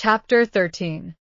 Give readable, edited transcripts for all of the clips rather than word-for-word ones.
Chapter 13.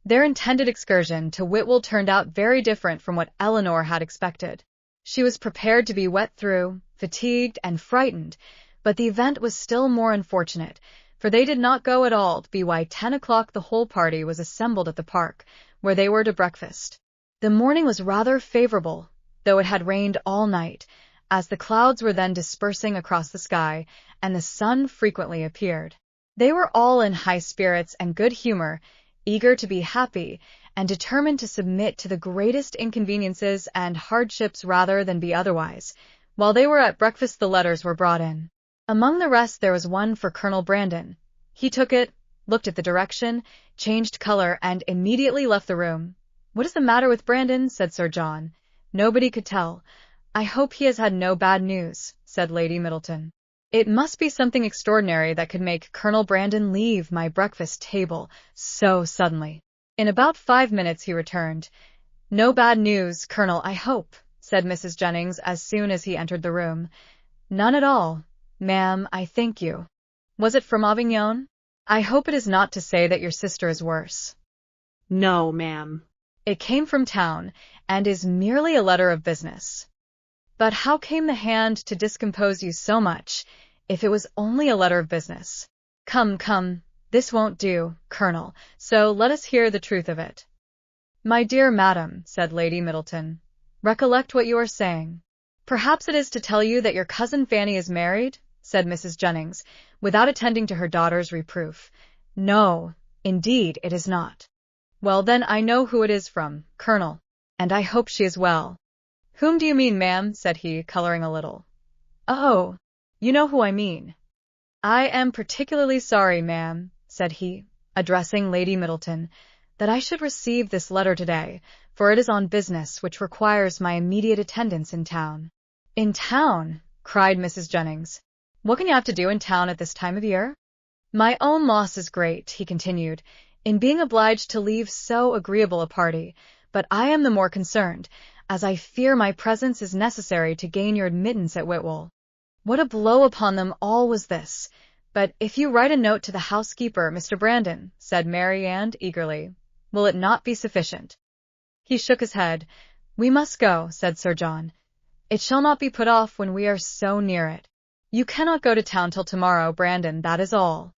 Their intended excursion to Whitwell turned out very different from what Eleanor had expected. She was prepared to be wet through, fatigued, and frightened, but the event was still more unfortunate, for they did not go at all. By 10 o'clock the whole party was assembled at the park, where they were to breakfast. The morning was rather favorable, though it had rained all night, as the clouds were then dispersing across the sky, and the sun frequently appeared. They were all in high spirits and good humor, eager to be happy, and determined to submit to the greatest inconveniences and hardships rather than be otherwise. While they were at breakfast the letters were brought in. Among the rest there was one for Colonel Brandon. He took it, looked at the direction, changed color, and immediately left the room. "What is the matter with Brandon?" said Sir John. Nobody could tell. "I hope he has had no bad news," said Lady Middleton. "It must be something extraordinary that could make Colonel Brandon leave my breakfast table so suddenly." In about 5 minutes he returned. "No bad news, Colonel, I hope," said Mrs. Jennings as soon as he entered the room. "None at all, ma'am, I thank you." "Was it from Avignon? I hope it is not to say that your sister is worse." "No, ma'am." "It came from town, and is merely a letter of business." "But how came the hand to discompose you so much, if it was only a letter of business? Come, come, this won't do, Colonel, so let us hear the truth of it." "My dear madam," said Lady Middleton, "recollect what you are saying." "Perhaps it is to tell you that your cousin Fanny is married?" said Mrs. Jennings, without attending to her daughter's reproof. "No, indeed it is not." "Well, then I know who it is from, Colonel, and I hope she is well." "Whom do you mean, ma'am?" said he, coloring a little. "Oh, you know who I mean." "I am particularly sorry, ma'am," said he, addressing Lady Middleton, "that I should receive this letter today, for it is on business which requires my immediate attendance in town." "In town?" cried Mrs. Jennings. "What can you have to do in town at this time of year?" "My own loss is great," he continued, "in being obliged to leave so agreeable a party, but I am the more concerned, as I fear my presence is necessary to gain your admittance at Whitwell." What a blow upon them all was this! "But if you write a note to the housekeeper, Mr. Brandon," said Marianne eagerly, "will it not be sufficient?" He shook his head. "We must go," said Sir John. "It shall not be put off when we are so near it. You cannot go to town till tomorrow, Brandon, that is all."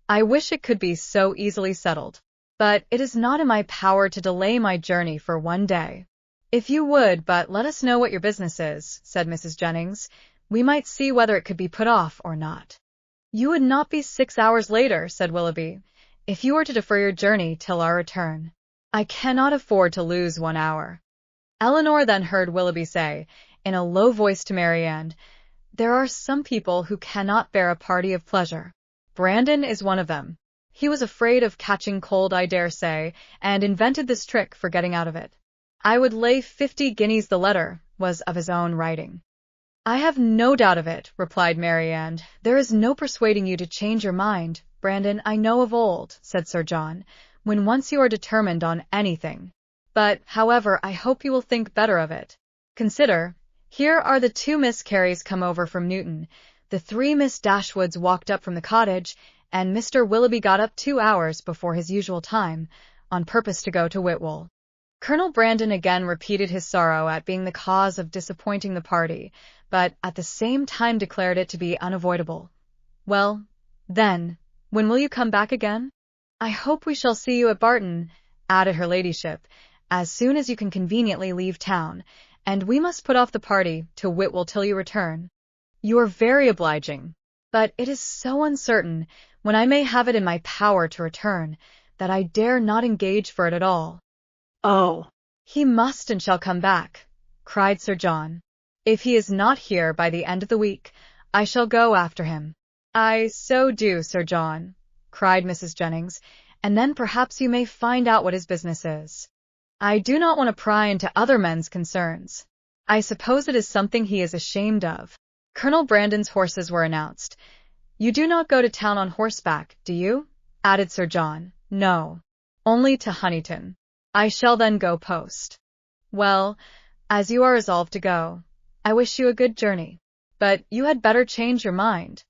"I wish it could be so easily settled, but it is not in my power to delay my journey for one day." "If you would but let us know what your business is," said Mrs. Jennings, "we might see whether it could be put off or not." "You would not be 6 hours later," said Willoughby, "if you were to defer your journey till our return. I cannot afford to lose 1 hour." Eleanor then heard Willoughby say, in a low voice to Marianne, "There are some people who cannot bear a party of pleasure. Brandon is one of them. He was afraid of catching cold, I dare say, and invented this trick for getting out of it. I would lay 50 guineas the letter was of his own writing." "I have no doubt of it," replied Marianne. "There is no persuading you to change your mind, Brandon, I know of old," said Sir John, "when once you are determined on anything. But, however, I hope you will think better of it. Consider, here are the 2 Miss Careys come over from Newton, the 3 Miss Dashwoods walked up from the cottage, and Mr. Willoughby got up 2 hours before his usual time, on purpose to go to Whitwell." Colonel Brandon again repeated his sorrow at being the cause of disappointing the party, but at the same time declared it to be unavoidable. "Well, then, when will you come back again?" "I hope we shall see you at Barton," added her ladyship, "as soon as you can conveniently leave town, and we must put off the party to Whitwell till you return." "You are very obliging, but it is so uncertain when I may have it in my power to return, that I dare not engage for it at all." "Oh!" "He must and shall come back," cried Sir John. "If he is not here by the end of the week, I shall go after him." "I so do, Sir John," cried Mrs. Jennings, "and then perhaps you may find out what his business is. I do not want to pry into other men's concerns. I suppose it is something he is ashamed of." Colonel Brandon's horses were announced. "You do not go to town on horseback, do you?" added Sir John. "No, only to Huntington. I shall then go post." "Well, as you are resolved to go, I wish you a good journey, but you had better change your mind.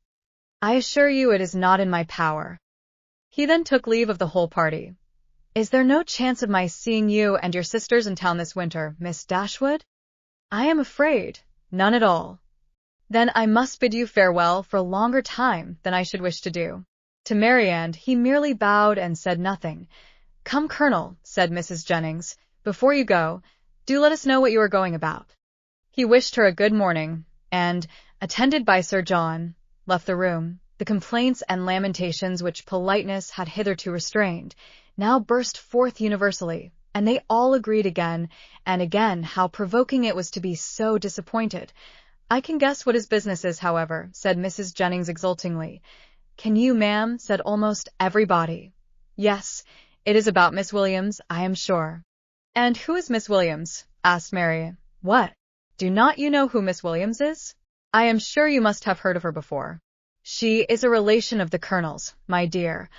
I assure you it is not in my power." He then took leave of the whole party. "Is there no chance of my seeing you and your sisters in town this winter, Miss Dashwood?" "I am afraid, none at all." "Then I must bid you farewell for a longer time than I should wish to do." To Marianne he merely bowed and said nothing. "Come, Colonel," said Mrs. Jennings, "before you go, do let us know what you are going about." He wished her a good morning, and, attended by Sir John, left the room. The complaints and lamentations which politeness had hitherto restrained now burst forth universally, and they all agreed again and again how provoking it was to be so disappointed. "I can guess what his business is, however," said Mrs. Jennings exultingly. "Can you, ma'am?" said almost everybody. "Yes, it is about Miss Williams, I am sure." "And who is Miss Williams?" asked Marianne. "What? Do not you know who Miss Williams is? I am sure you must have heard of her before." "She is a relation of the Colonel's, my dear,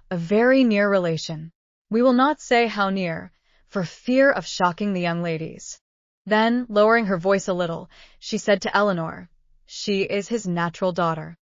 a very near relation. We will not say how near, for fear of shocking the young ladies." Then, lowering her voice a little, she said to Eleanor, "She is his natural daughter."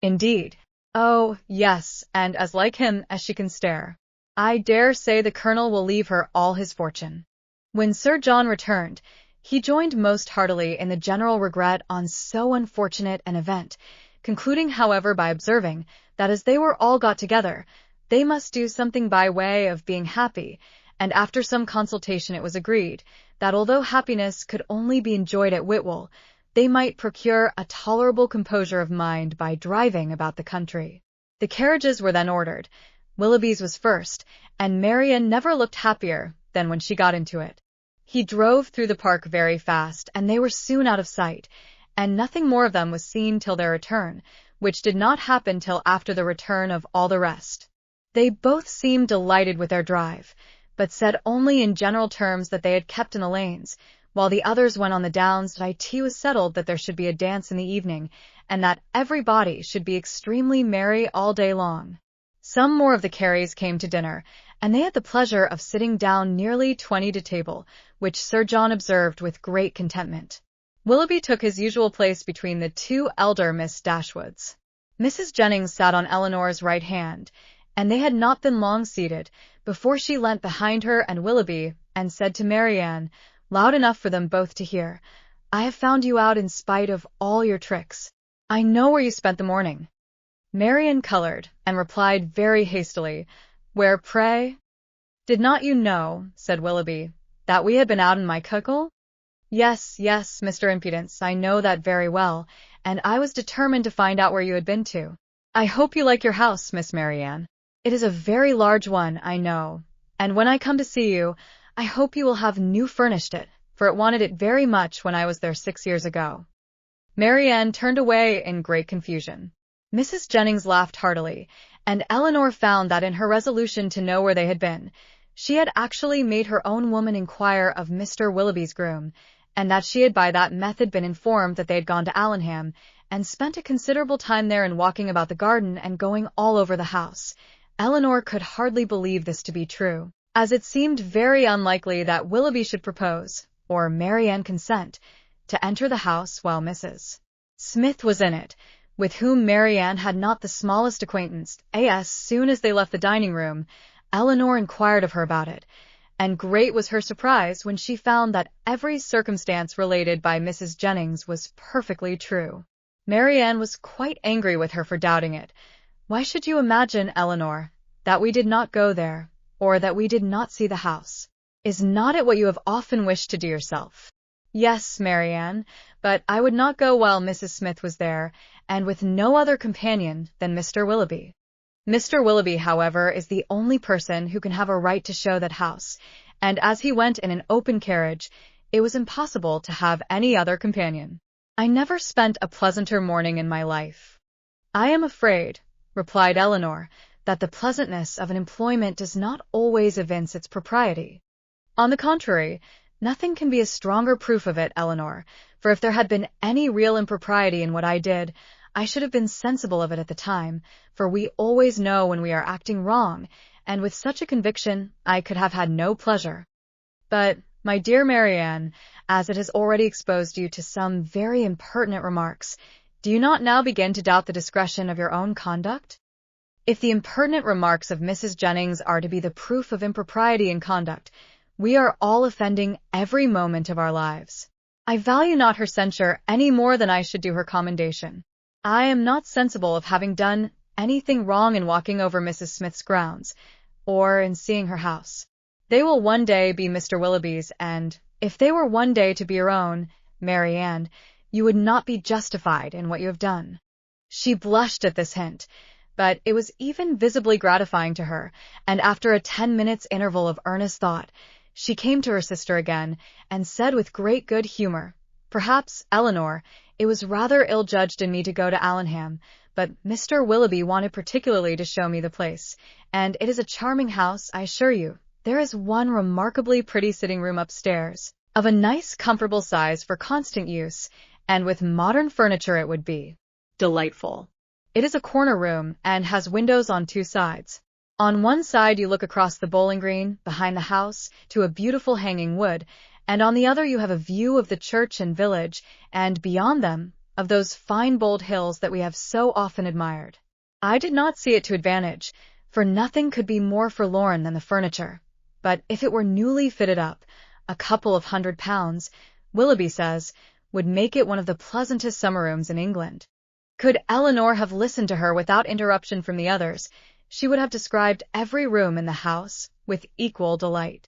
"Indeed?" "Oh, yes, and as like him as she can stare. I dare say the Colonel will leave her all his fortune." When Sir John returned, he joined most heartily in the general regret on so unfortunate an event, concluding, however, by observing that as they were all got together, they must do something by way of being happy, and after some consultation it was agreed that although happiness could only be enjoyed at Whitwell, they might procure a tolerable composure of mind by driving about the country. The carriages were then ordered. Willoughby's was first, and Marianne never looked happier than when she got into it. He drove through the park very fast, and they were soon out of sight, and nothing more of them was seen till their return, which did not happen till after the return of all the rest. They both seemed delighted with their drive, but said only in general terms that they had kept in the lanes, while the others went on the downs. It was settled that there should be a dance in the evening, and that everybody should be extremely merry all day long. Some more of the Careys came to dinner, and they had the pleasure of sitting down nearly 20 to table, which Sir John observed with great contentment. Willoughby took his usual place between the two elder Miss Dashwoods. Mrs. Jennings sat on Eleanor's right hand, and they had not been long seated before she leant behind her and Willoughby and said to Marianne, loud enough for them both to hear, "I have found you out in spite of all your tricks. I know where you spent the morning." Marianne colored and replied very hastily, "Where, pray?" "Did not you know," said Willoughby, "that we had been out in my cuckle?" "Yes, yes, Mr. Impudence, I know that very well, and I was determined to find out where you had been to. I hope you like your house, Miss Marianne. It is a very large one, I know, and when I come to see you, I hope you will have new furnished it, for it wanted it very much when I was there 6 years ago." Marianne turned away in great confusion. Mrs. Jennings laughed heartily, and Eleanor found that in her resolution to know where they had been, she had actually made her own woman inquire of Mr. Willoughby's groom, and that she had by that method been informed that they had gone to Allenham, and spent a considerable time there in walking about the garden and going all over the house. Eleanor could hardly believe this to be true, as it seemed very unlikely that Willoughby should propose, or Marianne consent, to enter the house while Mrs. Smith was in it, with whom Marianne had not the smallest acquaintance. As soon as they left the dining-room, Eleanor inquired of her about it, and great was her surprise when she found that every circumstance related by Mrs. Jennings was perfectly true. Marianne was quite angry with her for doubting it. "Why should you imagine, Eleanor, that we did not go there, or that we did not see the house? Is not it what you have often wished to do yourself?" "Yes, Marianne, but I would not go while Mrs. Smith was there, and with no other companion than Mr. Willoughby. Mr. Willoughby, however, is the only person who can have a right to show that house, and as he went in an open carriage, it was impossible to have any other companion. I never spent a pleasanter morning in my life." "I am afraid," replied Eleanor, "that the pleasantness of an employment does not always evince its propriety." "On the contrary, nothing can be a stronger proof of it, Eleanor, for if there had been any real impropriety in what I did, I should have been sensible of it at the time, for we always know when we are acting wrong, and with such a conviction I could have had no pleasure. But, my dear Marianne, as it has already exposed you to some very impertinent remarks, do you not now begin to doubt the discretion of your own conduct?" If the impertinent remarks of Mrs. Jennings are to be the proof of impropriety in conduct, we are all offending every moment of our lives. I value not her censure any more than I should do her commendation. I am not sensible of having done anything wrong in walking over Mrs. Smith's grounds, or in seeing her house. They will one day be Mr. Willoughby's, and if they were one day to be your own, Marianne, you would not be justified in what you have done. She blushed at this hint, but it was even visibly gratifying to her, and after a 10 minutes interval of earnest thought, she came to her sister again, and said with great good humor, "Perhaps, Eleanor, it was rather ill-judged in me to go to Allenham, but Mr. Willoughby wanted particularly to show me the place, and it is a charming house, I assure you. There is one remarkably pretty sitting-room upstairs, of a nice comfortable size for constant use, and with modern furniture it would be Delightful. It is a corner room, and has windows on 2 sides. On one side you look across the bowling green, behind the house, to a beautiful hanging wood, and on the other you have a view of the church and village, and beyond them, of those fine bold hills that we have so often admired. I did not see it to advantage, for nothing could be more forlorn than the furniture. But if it were newly fitted up, a couple of £100, Willoughby says, would make it one of the pleasantest summer rooms in England. Could Eleanor have listened to her without interruption from the others, she would have described every room in the house with equal delight.